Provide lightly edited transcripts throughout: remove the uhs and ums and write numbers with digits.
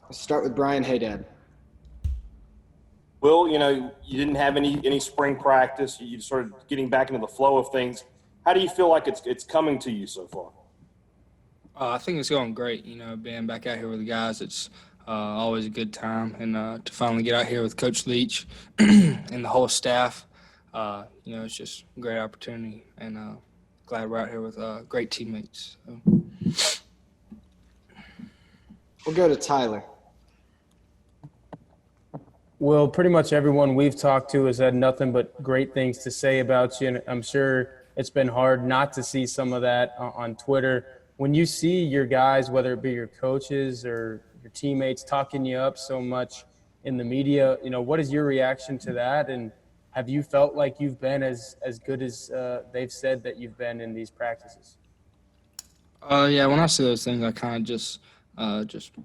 Let's start with Brian Haydad. Will, you didn't have any spring practice. You started getting back into the flow of things. How do you feel like it's coming to you so far? I think it's going great. Being back out here with the guys, it's always a good time. And to finally get out here with Coach Leach and the whole staff, it's just a great opportunity. And glad we're out here with great teammates. So. We'll go to Tyler. Well, pretty much everyone we've talked to has had nothing but great things to say about you, and I'm sure it's been hard not to see some of that on Twitter. When you see your guys, whether it be your coaches or your teammates, talking you up so much in the media, what is your reaction to that? And have you felt like you've been as good as they've said that you've been in these practices? Yeah, when I see those things, I kind of just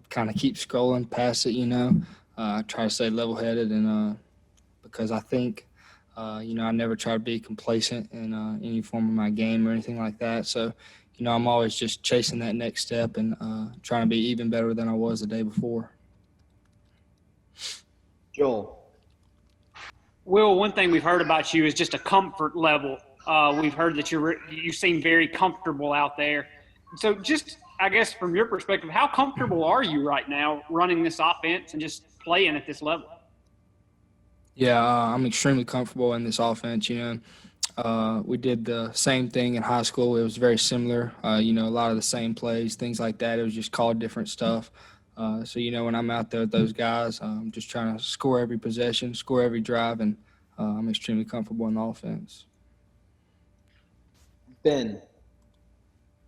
kind of keep scrolling past it, I try to stay level-headed, and because I think, I never try to be complacent in any form of my game or anything like that. So, I'm always just chasing that next step and trying to be even better than I was the day before. Joel. Will, one thing we've heard about you is just a comfort level. We've heard that you seem very comfortable out there. So just, I guess, from your perspective, how comfortable are you right now running this offense and just playing at this level? Yeah, I'm extremely comfortable in this offense. We did the same thing in high school. It was very similar. A lot of the same plays, things like that. It was just called different stuff. So when I'm out there with those guys, I'm just trying to score every possession, score every drive, and I'm extremely comfortable in the offense. Ben.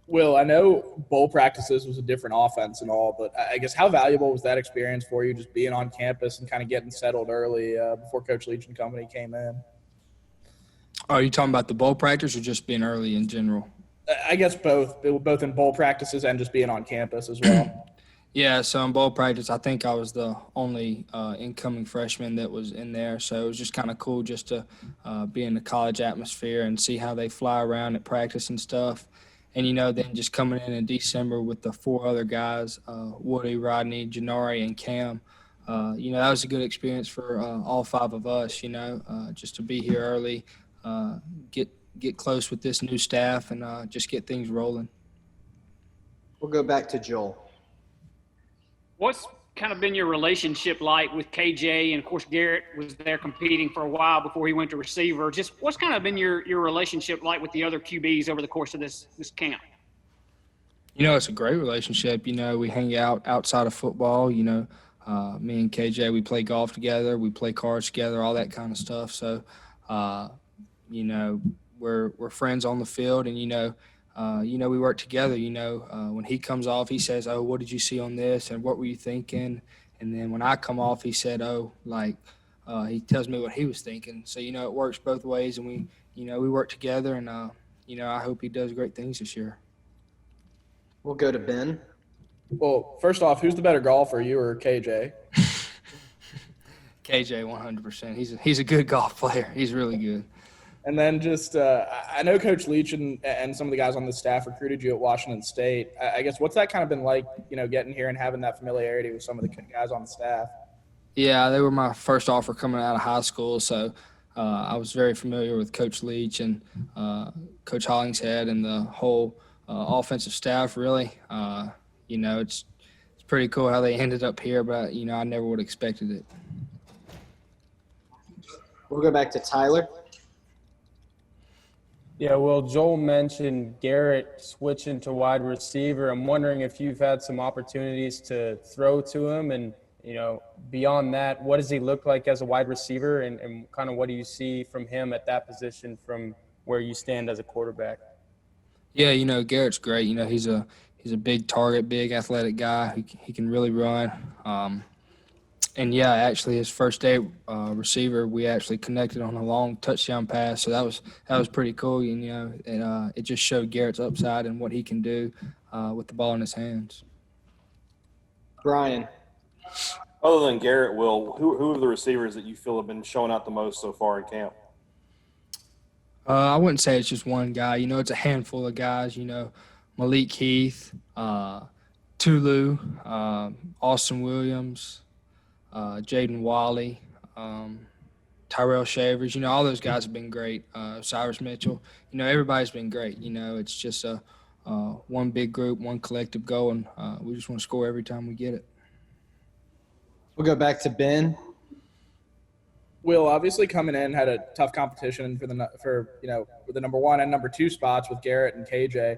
Will, I know bowl practices was a different offense and all, but I guess how valuable was that experience for you, just being on campus and kind of getting settled early before Coach Leach and company came in? Are you talking about the bowl practice or just being early in general? I guess both in bowl practices and just being on campus as well. Yeah, so in bowl practice, I think I was the only incoming freshman that was in there. So it was just kind of cool just to be in the college atmosphere and see how they fly around at practice and stuff. And, then just coming in December with the four other guys, Woody, Rodney, Janari, and Cam, that was a good experience for all five of us, just to be here early, get close with this new staff, and just get things rolling. We'll go back to Joel. What's kind of been your relationship like with KJ? And, of course, Garrett was there competing for a while before he went to receiver. Just what's kind of been your relationship like with the other QBs over the course of this camp? It's a great relationship. We hang out outside of football. Me and KJ, we play golf together. We play cards together, all that kind of stuff. So, we're friends on the field, and, we work together. When he comes off, he says, "Oh, what did you see on this? And what were you thinking?" And then when I come off, he said, he tells me what he was thinking. So, it works both ways, and we work together, and, I hope he does great things this year. We'll go to Ben. Well, first off, who's the better golfer, you or KJ? KJ, 100%. He's a good golf player. He's really good. And then just I know Coach Leach and some of the guys on the staff recruited you at Washington State. I guess what's that kind of been like, getting here and having that familiarity with some of the guys on the staff? Yeah, they were my first offer coming out of high school, so I was very familiar with Coach Leach and Coach Hollingshead and the whole offensive staff, really. It's pretty cool how they ended up here, but, I never would have expected it. We'll go back to Tyler. Yeah, well, Joel mentioned Garrett switching to wide receiver. I'm wondering if you've had some opportunities to throw to him, and, beyond that, what does he look like as a wide receiver, and kind of what do you see from him at that position from where you stand as a quarterback? Yeah, Garrett's great. He's a big target, big athletic guy. He can really run. And, yeah, actually his first day receiver, we actually connected on a long touchdown pass. So that was pretty cool, and it just showed Garrett's upside and what he can do with the ball in his hands. Brian. Other than Garrett, Will, who are the receivers that you feel have been showing out the most so far in camp? I wouldn't say it's just one guy. It's a handful of guys, Malik Heath, Tulu, Austin Williams, Jaden Wally, Tyrell Shavers. All those guys have been great. Cyrus Mitchell. Everybody's been great. It's just one big group, one collective goal, and we just want to score every time we get it. We'll go back to Ben. Will, obviously coming in had a tough competition for the number 1 and number 2 spots with Garrett and KJ.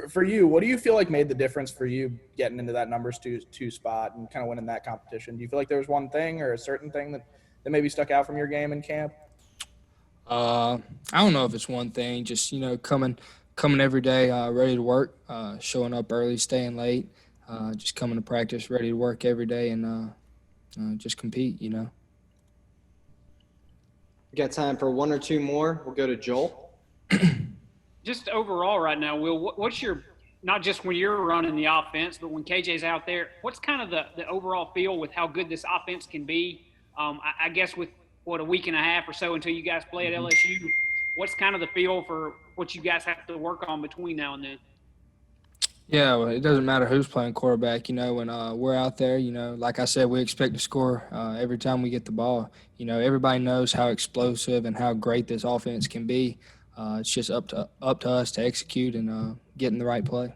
For you, what do you feel like made the difference for you getting into that numbers two spot and kind of winning that competition? Do you feel like there was one thing or a certain thing that maybe stuck out from your game in camp? I don't know if it's one thing. Just coming every day, ready to work, showing up early, staying late, just coming to practice, ready to work every day, and just compete. We got time for 1 or 2 more. We'll go to Joel. Just overall right now, Will, what's your, not just when you're running the offense, but when KJ's out there, what's kind of the overall feel with how good this offense can be? I guess with, a week and a half or so until you guys play at LSU, what's kind of the feel for what you guys have to work on between now and then? Yeah, well, it doesn't matter who's playing quarterback. When we're out there, like I said, we expect to score every time we get the ball. Everybody knows how explosive and how great this offense can be. It's just up to us to execute and get in the right play.